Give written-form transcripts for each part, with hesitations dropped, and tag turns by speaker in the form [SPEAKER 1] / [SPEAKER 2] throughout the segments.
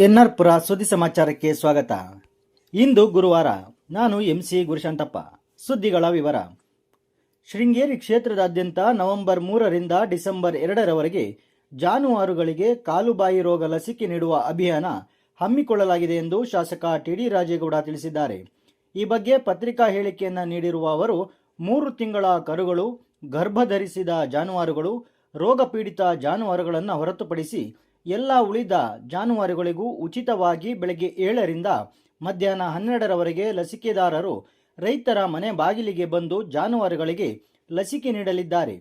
[SPEAKER 1] ಎನ್ಆರ್ಪುರ ಸುದ್ದಿ ಸಮಾಚಾರಕ್ಕೆ ಸ್ವಾಗತ. ಇಂದು ಗುರುವಾರ. ನಾನು ಎಂಸಿ ಗುರುಶಾಂತಪ್ಪ. ಸುದ್ದಿಗಳ ವಿವರ. ಶೃಂಗೇರಿ ಕ್ಷೇತ್ರದಾದ್ಯಂತ ನವೆಂಬರ್ 3ರಿಂದ ಡಿಸೆಂಬರ್ 2ರವರೆಗೆ ಜಾನುವಾರುಗಳಿಗೆ ಕಾಲುಬಾಯಿ ರೋಗ ಲಸಿಕೆ ನೀಡುವ ಅಭಿಯಾನ ಹಮ್ಮಿಕೊಳ್ಳಲಾಗಿದೆ ಎಂದು ಶಾಸಕ ಟಿಡಿ ರಾಜೇಗೌಡ ತಿಳಿಸಿದ್ದಾರೆ. ಈ ಬಗ್ಗೆ ಪತ್ರಿಕಾ ಹೇಳಿಕೆಯನ್ನು ನೀಡಿರುವ ಅವರು, 3 ತಿಂಗಳ ಕರುಗಳು, ಗರ್ಭಧರಿಸಿದ ಜಾನುವಾರುಗಳು, ರೋಗ ಪೀಡಿತ ಜಾನುವಾರುಗಳನ್ನು ಹೊರತುಪಡಿಸಿ ಎಲ್ಲ ಉಳಿದ ಜಾನುವಾರುಗಳಿಗೂ ಉಚಿತವಾಗಿ ಬೆಳಗ್ಗೆ 7ರಿಂದ ಮಧ್ಯಾಹ್ನ 12ರವರೆಗೆ ಲಸಿಕೆದಾರರು ರೈತರ ಮನೆ ಬಾಗಿಲಿಗೆ ಬಂದು ಜಾನುವಾರುಗಳಿಗೆ ಲಸಿಕೆ ನೀಡಲಿದ್ದಾರೆ.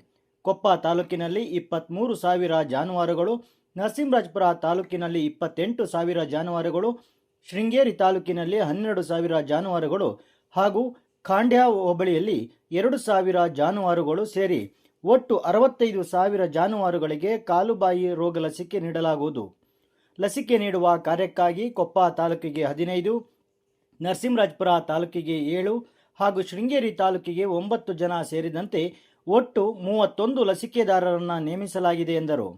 [SPEAKER 1] ಕೊಪ್ಪ ತಾಲೂಕಿನಲ್ಲಿ 23,000 ಜಾನುವಾರುಗಳು, ನರಸಿಂಹರಾಜಪುರ ತಾಲೂಕಿನಲ್ಲಿ 28,000 ಜಾನುವಾರುಗಳು, ಶೃಂಗೇರಿ ತಾಲೂಕಿನಲ್ಲಿ 12,000 ಜಾನುವಾರುಗಳು ಹಾಗೂ ಖಾಂಡ್ಯ ಹೋಬಳಿಯಲ್ಲಿ 2,000 ಜಾನುವಾರುಗಳು ಸೇರಿ ಒಟ್ಟು 65,000 ಜಾನುವಾರುಗಳಿಗೆ ಕಾಲುಬಾಯಿ ರೋಗ ಲಸಿಕೆ ನೀಡಲಾಗುವುದು. ಲಸಿಕೆ ನೀಡುವ ಕಾರ್ಯಕ್ಕಾಗಿ ಕೊಪ್ಪ ತಾಲೂಕಿಗೆ 15, ನರಸಿಂಹರಾಜಪುರ ತಾಲೂಕಿಗೆ 7 ಹಾಗೂ ಶೃಂಗೇರಿ ತಾಲೂಕಿಗೆ 9 ಜನ ಸೇರಿದಂತೆ ಒಟ್ಟು 31 ಲಸಿಕೆದಾರರನ್ನು ನೇಮಿಸಲಾಗಿದೆ ಎಂದರು.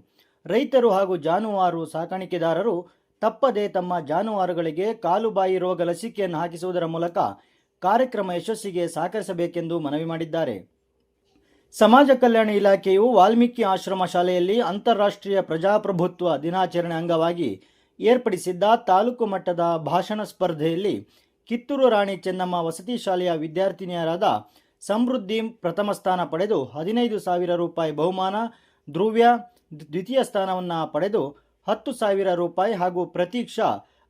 [SPEAKER 1] ರೈತರು ಹಾಗೂ ಜಾನುವಾರು ಸಾಕಾಣಿಕೆದಾರರು ತಪ್ಪದೆ ತಮ್ಮ ಜಾನುವಾರುಗಳಿಗೆ ಕಾಲುಬಾಯಿ ರೋಗ ಲಸಿಕೆಯನ್ನು ಹಾಕಿಸುವುದರ ಮೂಲಕ ಕಾರ್ಯಕ್ರಮ ಯಶಸ್ಸಿಗೆ ಸಹಕರಿಸಬೇಕೆಂದು ಮನವಿ ಮಾಡಿದ್ದಾರೆ. ಸಮಾಜ ಕಲ್ಯಾಣ ಇಲಾಖೆಯು ವಾಲ್ಮೀಕಿ ಆಶ್ರಮ ಶಾಲೆಯಲ್ಲಿ ಅಂತಾರಾಷ್ಟ್ರೀಯ ಪ್ರಜಾಪ್ರಭುತ್ವ ದಿನಾಚರಣೆ ಅಂಗವಾಗಿ ಏರ್ಪಡಿಸಿದ್ದ ತಾಲೂಕು ಮಟ್ಟದ ಭಾಷಣ ಸ್ಪರ್ಧೆಯಲ್ಲಿ ಕಿತ್ತೂರು ರಾಣಿ ಚೆನ್ನಮ್ಮ ವಸತಿ ಶಾಲೆಯ ವಿದ್ಯಾರ್ಥಿನಿಯರಾದ ಸಮೃದ್ಧಿ ಪ್ರಥಮ ಸ್ಥಾನ ಪಡೆದು 15,000 ರೂಪಾಯಿ ಬಹುಮಾನ, ಧ್ರುವ್ಯ ದ್ವಿತೀಯ ಸ್ಥಾನವನ್ನು ಪಡೆದು 10,000 ರೂಪಾಯಿ ಹಾಗೂ ಪ್ರತೀಕ್ಷಾ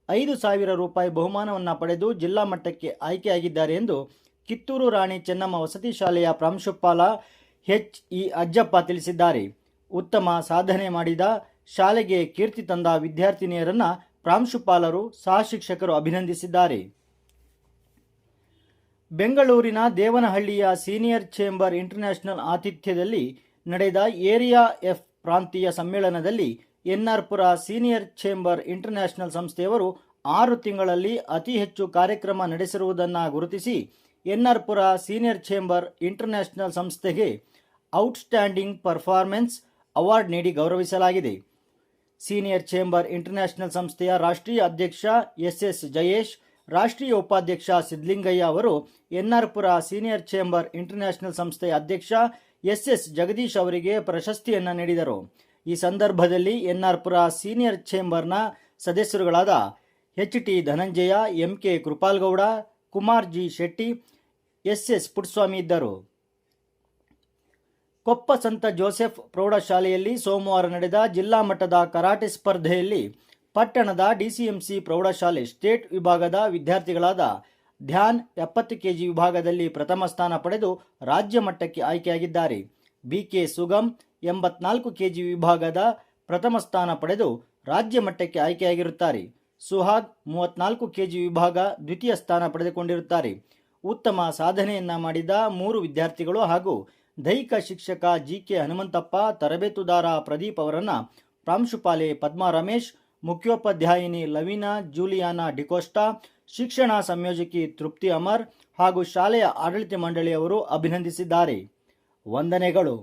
[SPEAKER 1] 5,000 ರೂಪಾಯಿ ಬಹುಮಾನವನ್ನು ಪಡೆದು ಜಿಲ್ಲಾ ಮಟ್ಟಕ್ಕೆ ಆಯ್ಕೆಯಾಗಿದ್ದಾರೆ ಎಂದು ಕಿತ್ತೂರು ರಾಣಿ ಚೆನ್ನಮ್ಮ ವಸತಿ ಶಾಲೆಯ ಪ್ರಾಂಶುಪಾಲ ಎಚ್.ಇ. ಅಜ್ಜಪ್ಪ ತಿಳಿಸಿದ್ದಾರೆ. ಉತ್ತಮ ಸಾಧನೆ ಮಾಡಿದ ಶಾಲೆಗೆ ಕೀರ್ತಿ ತಂದ ವಿದ್ಯಾರ್ಥಿನಿಯರನ್ನು ಪ್ರಾಂಶುಪಾಲರು, ಸಹ ಶಿಕ್ಷಕರು ಅಭಿನಂದಿಸಿದ್ದಾರೆ. ಬೆಂಗಳೂರಿನ ದೇವನಹಳ್ಳಿಯ ಸೀನಿಯರ್ ಚೇಂಬರ್ ಇಂಟರ್ನ್ಯಾಷನಲ್ ಆತಿಥ್ಯದಲ್ಲಿ ನಡೆದ ಏರಿಯಾ ಎಫ್ ಪ್ರಾಂತೀಯ ಸಮ್ಮೇಳನದಲ್ಲಿ ಎನ್ಆರ್ಪುರ ಸೀನಿಯರ್ ಚೇಂಬರ್ ಇಂಟರ್ನ್ಯಾಷನಲ್ ಸಂಸ್ಥೆಯವರು 6 ತಿಂಗಳಲ್ಲಿ ಅತಿ ಹೆಚ್ಚು ಕಾರ್ಯಕ್ರಮ ನಡೆಸಿರುವುದನ್ನು ಗುರುತಿಸಿ ಎನ್ಆರ್ಪುರ ಸೀನಿಯರ್ ಚೇಂಬರ್ ಇಂಟರ್ನ್ಯಾಷನಲ್ ಸಂಸ್ಥೆಗೆ ಔಟ್ಸ್ಟ್ಯಾಂಡಿಂಗ್ ಪರ್ಫಾರ್ಮೆನ್ಸ್ ಅವಾರ್ಡ್ ನೀಡಿ ಗೌರವಿಸಲಾಗಿದೆ. ಸೀನಿಯರ್ ಚೇಂಬರ್ ಇಂಟರ್ನ್ಯಾಷನಲ್ ಸಂಸ್ಥೆಯ ರಾಷ್ಟ್ರೀಯ ಅಧ್ಯಕ್ಷ ಎಸ್ ಜಯೇಶ್, ರಾಷ್ಟ್ರೀಯ ಉಪಾಧ್ಯಕ್ಷ ಸಿದ್ಲಿಂಗಯ್ಯ ಅವರು ಎನ್ಆರ್ಪುರ ಸೀನಿಯರ್ ಚೇಂಬರ್ ಇಂಟರ್ನ್ಯಾಷನಲ್ ಸಂಸ್ಥೆಯ ಅಧ್ಯಕ್ಷ ಎಸ್ ಜಗದೀಶ್ ಅವರಿಗೆ ಪ್ರಶಸ್ತಿಯನ್ನು ನೀಡಿದರು. ಈ ಸಂದರ್ಭದಲ್ಲಿ ಎನ್ಆರ್ಪುರ ಸೀನಿಯರ್ ಚೇಂಬರ್ನ ಸದಸ್ಯರುಗಳಾದ H T. Dhananjaya, M K. Kripal Gowda, Kumar G Shetty, S Puttaswamy ಇದ್ದರು. ಕೊಪ್ಪ ಸಂತ ಜೋಸೆಫ್ ಪ್ರೌಢಶಾಲೆಯಲ್ಲಿ ಸೋಮವಾರ ನಡೆದ ಜಿಲ್ಲಾ ಮಟ್ಟದ ಕರಾಟೆ ಸ್ಪರ್ಧೆಯಲ್ಲಿ ಪಟ್ಟಣದ ಡಿಸಿಎಂಸಿ ಪ್ರೌಢಶಾಲೆ ಸ್ಟೇಟ್ ವಿಭಾಗದ ವಿದ್ಯಾರ್ಥಿಗಳಾದ ಧ್ಯಾನ್ 70 ಕೆಜಿ ವಿಭಾಗದಲ್ಲಿ ಪ್ರಥಮ ಸ್ಥಾನ ಪಡೆದು ರಾಜ್ಯ ಮಟ್ಟಕ್ಕೆ ಆಯ್ಕೆಯಾಗಿದ್ದಾರೆ. ಬಿಕೆ ಸುಗಮ್ 84 ಕೆಜಿ ವಿಭಾಗದ ಪ್ರಥಮ ಸ್ಥಾನ ಪಡೆದು ರಾಜ್ಯ ಮಟ್ಟಕ್ಕೆ ಆಯ್ಕೆಯಾಗಿರುತ್ತಾರೆ. ಸುಹಾಗ್ 34 ಕೆಜಿ ವಿಭಾಗ ದ್ವಿತೀಯ ಸ್ಥಾನ ಪಡೆದುಕೊಂಡಿರುತ್ತಾರೆ. ಉತ್ತಮ ಸಾಧನೆಯನ್ನ ಮಾಡಿದ 3 ವಿದ್ಯಾರ್ಥಿಗಳು ಹಾಗೂ ದೈಹಿಕ ಶಿಕ್ಷಕ ಜಿಕೆ ಹನುಮಂತಪ್ಪ, ತರಬೇತುದಾರ ಪ್ರದೀಪ್ ಅವರನ್ನು ಪ್ರಾಂಶುಪಾಲೆ ಪದ್ಮಾ ರಮೇಶ್, ಮುಖ್ಯೋಪಾಧ್ಯಾಯಿನಿ ಲವೀನಾ ಜೂಲಿಯಾನಾ ಡಿಕೋಸ್ಟಾ, ಶಿಕ್ಷಣ ಸಂಯೋಜಕಿ ತೃಪ್ತಿ ಅಮರ್ ಹಾಗೂ ಶಾಲೆಯ ಆಡಳಿತ ಮಂಡಳಿಯವರು ಅಭಿನಂದಿಸಿದ್ದಾರೆ. ವಂದನೆಗಳು.